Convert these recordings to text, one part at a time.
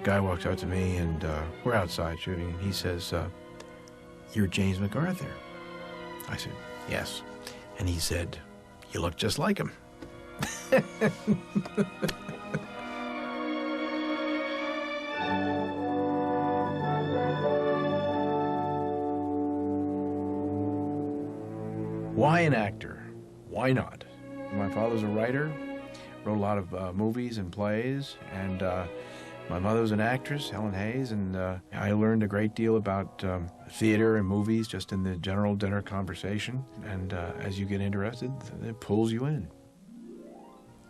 Guy walks up to me, and we're outside shooting, and he says, "You're James MacArthur." I said, "Yes." And he said, "You look just like him." Why an actor? Why not? My father's a writer, wrote a lot of movies and plays, and my mother was an actress, Helen Hayes, and I learned a great deal about theater and movies just in the general dinner conversation, and as you get interested, it pulls you in.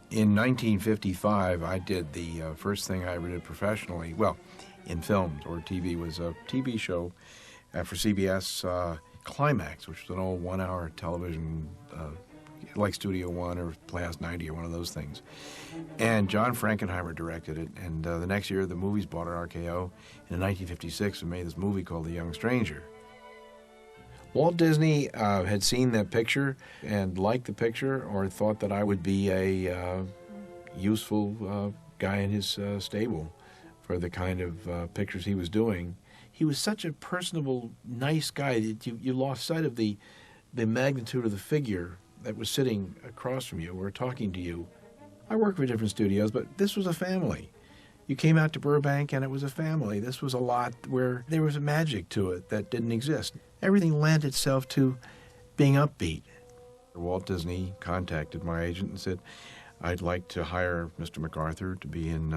In 1955, I did the first thing I ever did professionally, well, in films or TV, was a TV show for CBS, Climax, which was an old one-hour television, like Studio One or Playhouse 90 or one of those things. And John Frankenheimer directed it, and the next year the movies bought an RKO. In 1956, we made this movie called The Young Stranger. Walt Disney had seen that picture and liked the picture, or thought that I would be a useful guy in his stable for the kind of pictures he was doing. He was such a personable, nice guy that you lost sight of the magnitude of the figure that was sitting across from you or talking to you. I worked for different studios, but this was a family. You came out to Burbank and it was a family. This was a lot where there was a magic to it that didn't exist. Everything lent itself to being upbeat. Walt Disney contacted my agent and said, "I'd like to hire Mr. MacArthur to be in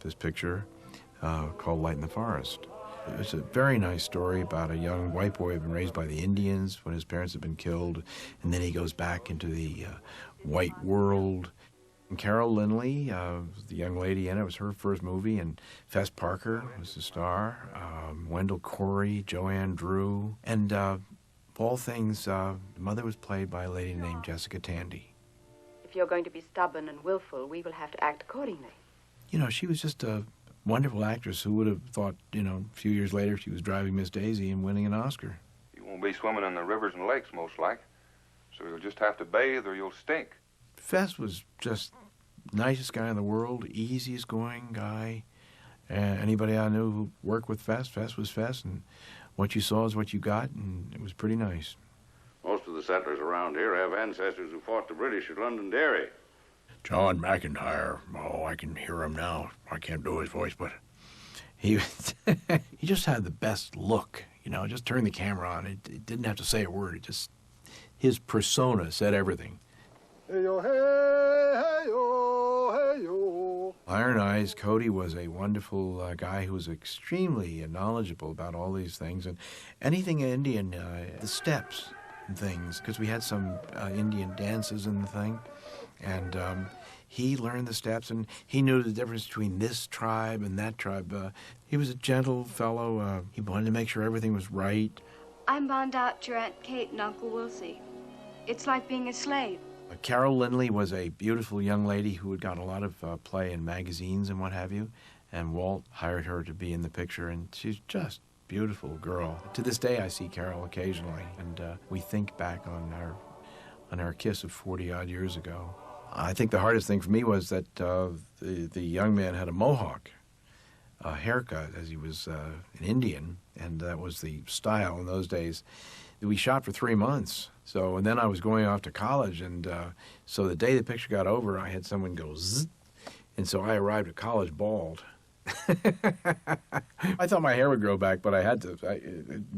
this picture called Light in the Forest." It's a very nice story about a young white boy who had been raised by the Indians when his parents had been killed, and then he goes back into the white world. And Carol Lindley, the young lady in it, was her first movie, and Fess Parker was the star, Wendell Corey, Joanne Drew, and of all things, the mother was played by a lady named Jessica Tandy. If you're going to be stubborn and willful, we will have to act accordingly. You know, she was just a wonderful actress. Who would have thought, you know, a few years later she was driving Miss Daisy and winning an Oscar. You won't be swimming in the rivers and lakes, most like. So you'll just have to bathe or you'll stink. Fess was just nicest guy in the world, easiest going guy. Anybody I knew who worked with Fess, Fess was Fess, and what you saw is what you got, and it was pretty nice. Most of the settlers around here have ancestors who fought the British at Londonderry. John McIntyre, oh, I can hear him now. I can't do his voice, but he he just had the best look, you know, just turn the camera on. It didn't have to say a word. It just, his persona said everything. Hey-yo, hey, hey-yo, hey-yo. Iron Eyes, Cody was a wonderful guy who was extremely knowledgeable about all these things, and anything Indian, the steps and things, because we had some Indian dances in the thing. And he learned the steps, and he knew the difference between this tribe and that tribe. He was a gentle fellow. He wanted to make sure everything was right. I'm bound out to your Aunt Kate and Uncle Wilsie. It's like being a slave. Carol Lindley was a beautiful young lady who had got a lot of play in magazines and what have you, and Walt hired her to be in the picture, and she's just a beautiful girl. To this day, I see Carol occasionally, and we think back on our kiss of 40-odd years ago. I think the hardest thing for me was that the young man had a mohawk haircut, as he was an Indian, and that was the style in those days. We shot for 3 months, and then I was going off to college, and so the day the picture got over, I had someone go zzz, and so I arrived at college bald. I thought my hair would grow back, but I had to.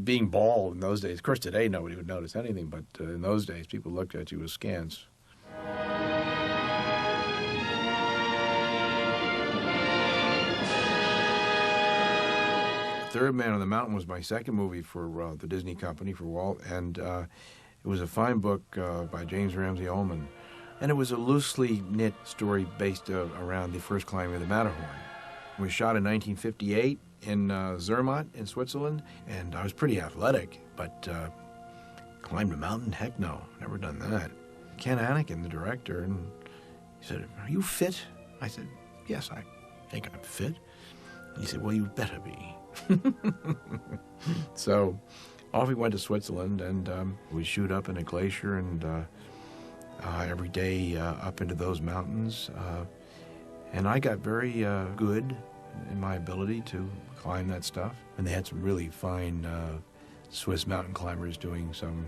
Being bald in those days, of course today nobody would notice anything, but in those days people looked at you askance. Third Man on the Mountain was my second movie for the Disney Company, for Walt, and it was a fine book by James Ramsey Ullman. And it was a loosely knit story based around the first climbing of the Matterhorn. It was shot in 1958 in Zermatt in Switzerland, and I was pretty athletic, but climbed a mountain? Heck no, never done that. Ken Anakin, the director, and he said, "Are you fit?" I said, "Yes, I think I'm fit." And he said, "Well, you better be." So off we went to Switzerland, and we shoot up in a glacier, and every day up into those mountains. And I got very good in my ability to climb that stuff. And they had some really fine Swiss mountain climbers doing some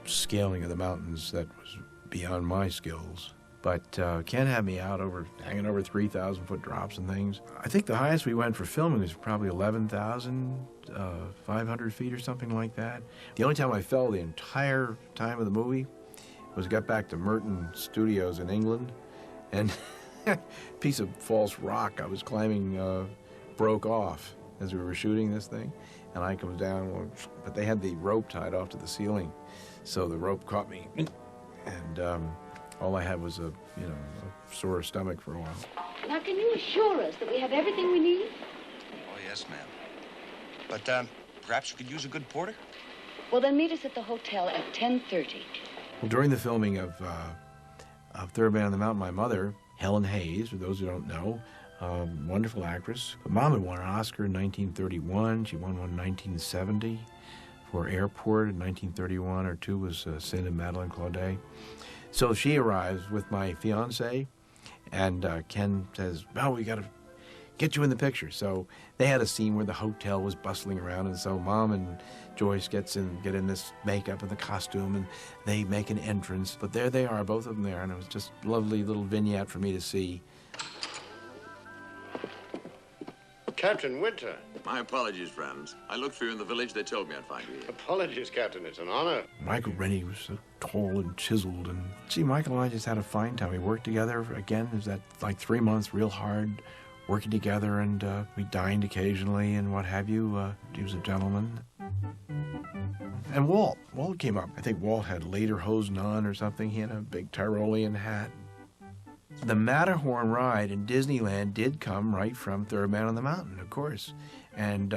scaling of the mountains that was beyond my skills. But Ken had me out hanging over 3,000-foot drops and things. I think the highest we went for filming was probably 11,500 feet or something like that. The only time I fell the entire time of the movie was got back to Merton Studios in England, and a piece of false rock I was climbing broke off as we were shooting this thing, and I come down, but they had the rope tied off to the ceiling, so the rope caught me, and all I had was a sore stomach for a while. Now, can you assure us that we have everything we need? Oh, yes, ma'am. But perhaps you could use a good porter? Well, then meet us at the hotel at 10:30. Well, during the filming of Third Man on the Mountain, my mother, Helen Hayes, for those who don't know, wonderful actress. But Mom had won an Oscar in 1931. She won one in 1970 for Airport in 1931, or two was Sin and Madeline Claudet. So she arrives with my fiance, and Ken says, "Well, we got to get you in the picture." So they had a scene where the hotel was bustling around, and so Mom and Joyce get in this makeup and the costume, and they make an entrance. But there they are, both of them there, and it was just a lovely little vignette for me to see. Captain Winter. My apologies, friends. I looked for you in the village. They told me I'd find you here. Apologies, Captain. It's an honor. Michael Rennie was so tall and chiseled, and see, Michael and I just had a fine time. We worked together again. It was that like 3 months, real hard, working together, and we dined occasionally and what have you. He was a gentleman. And Walt came up. I think Walt had lederhosen on or something. He had a big Tyrolean hat. The Matterhorn ride in Disneyland did come right from Third Man on the Mountain, of course. And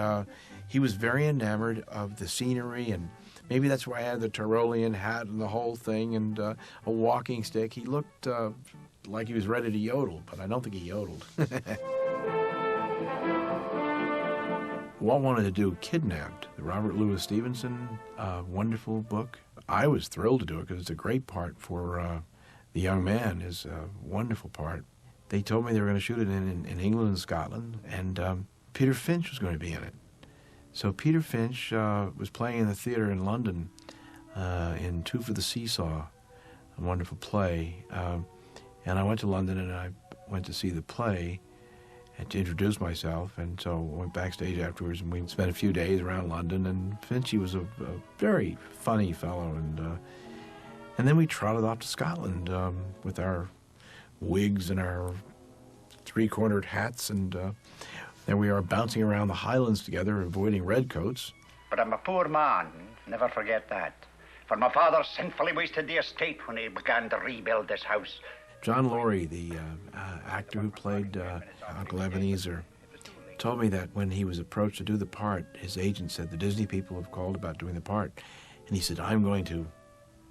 he was very enamored of the scenery, and maybe that's why I had the Tyrolean hat and the whole thing and a walking stick. He looked like he was ready to yodel, but I don't think he yodeled. Walt wanted to do Kidnapped, the Robert Louis Stevenson wonderful book. I was thrilled to do it because it's a great part for the young man, is a wonderful part. They told me they were going to shoot it in England and Scotland, and Peter Finch was going to be in it. So Peter Finch was playing in the theater in London in Two for the Seesaw, a wonderful play. And I went to London and I went to see the play and to introduce myself, and so I went backstage afterwards, and we spent a few days around London, and Finchy was a very funny fellow, and then we trotted off to Scotland with our wigs and our three-cornered hats, and there we are bouncing around the Highlands together, avoiding redcoats. But I'm a poor man, never forget that. For my father sinfully wasted the estate when he began to rebuild this house. John Laurie, the actor who played Uncle Ebenezer, told me that when he was approached to do the part, his agent said, the Disney people have called about doing the part. And he said, I'm going to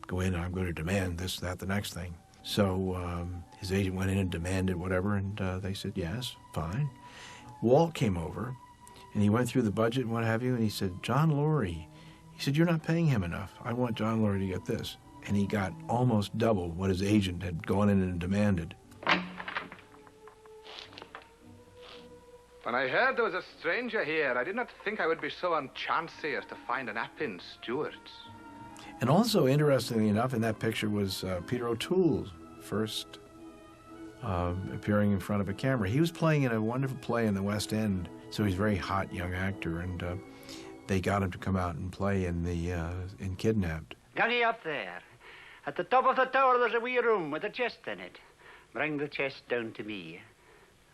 go in and I'm going to demand this, that, the next thing. So his agent went in and demanded whatever, and they said, yes, fine. Walt came over, and he went through the budget and what have you, and he said, John Laurie, he said, you're not paying him enough. I want John Laurie to get this. And he got almost double what his agent had gone in and demanded. When I heard there was a stranger here, I did not think I would be so unchancy as to find an Appin Stewart's. And also, interestingly enough, in that picture was Peter O'Toole's first appearing in front of a camera. He was playing in a wonderful play in the West End, so he's a very hot young actor, and they got him to come out and play in Kidnapped. Gangy up there. At the top of the tower, there's a wee room with a chest in it. Bring the chest down to me.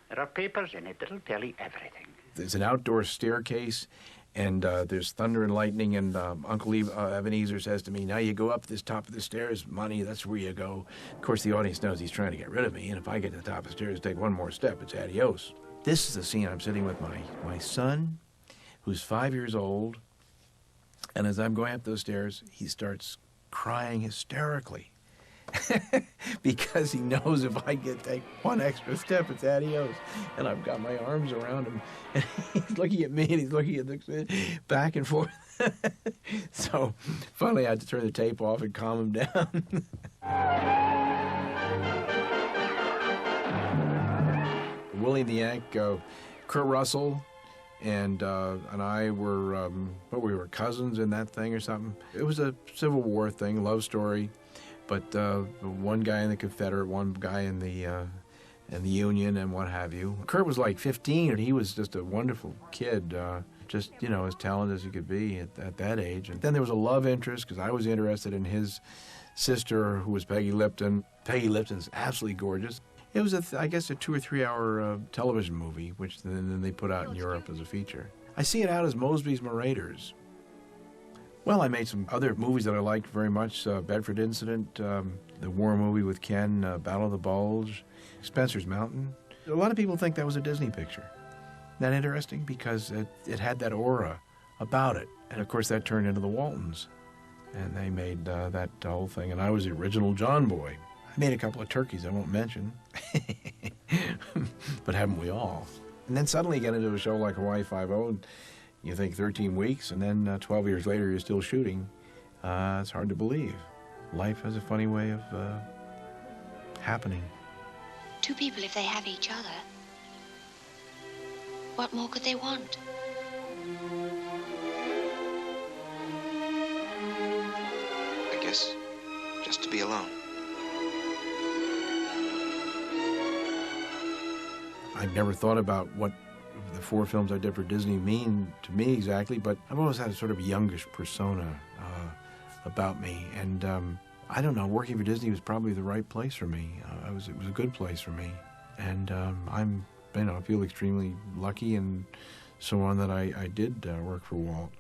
There are papers in it that'll tell you everything. There's an outdoor staircase, and there's thunder and lightning, and Uncle Ebenezer says to me, now you go up this top of the stairs, Monty, that's where you go. Of course, the audience knows he's trying to get rid of me, and if I get to the top of the stairs, take one more step, it's adios. This is the scene I'm sitting with my son, who's 5 years old, and as I'm going up those stairs, he starts crying hysterically because he knows if I take one extra step, it's adios. And I've got my arms around him, and he's looking at me, and he's looking at the back and forth. So finally I had to turn the tape off and calm him down. Willie and the Yank Kurt Russell and I were, we were cousins in that thing or something. It was a Civil War thing, love story, but one guy in the Confederate, one guy in the Union and what have you. Kurt was like 15, and he was just a wonderful kid, just, you know, as talented as he could be at that age. And then there was a love interest, because I was interested in his sister, who was Peggy Lipton. Peggy Lipton's absolutely gorgeous. It was, I guess, a 2 or 3 hour television movie, which then they put out in Europe as a feature. I see it out as Mosby's Marauders. Well, I made some other movies that I liked very much. Bedford Incident, the war movie with Ken, Battle of the Bulge, Spencer's Mountain. A lot of people think that was a Disney picture. Isn't that interesting? Because it had that aura about it. And, of course, that turned into the Waltons. And they made that whole thing. And I was the original John Boy. I made a couple of turkeys I won't mention. But haven't we all? And then suddenly you get into a show like Hawaii Five-0, and you think 13 weeks, and then 12 years later you're still shooting. It's hard to believe. Life has a funny way of happening. Two people, if they have each other, what more could they want? I guess just to be alone. I've never thought about what the 4 films I did for Disney mean to me exactly, but I've always had a sort of youngish persona about me. And I don't know, working for Disney was probably the right place for me. It was a good place for me. And I feel extremely lucky and so on that I did work for Walt.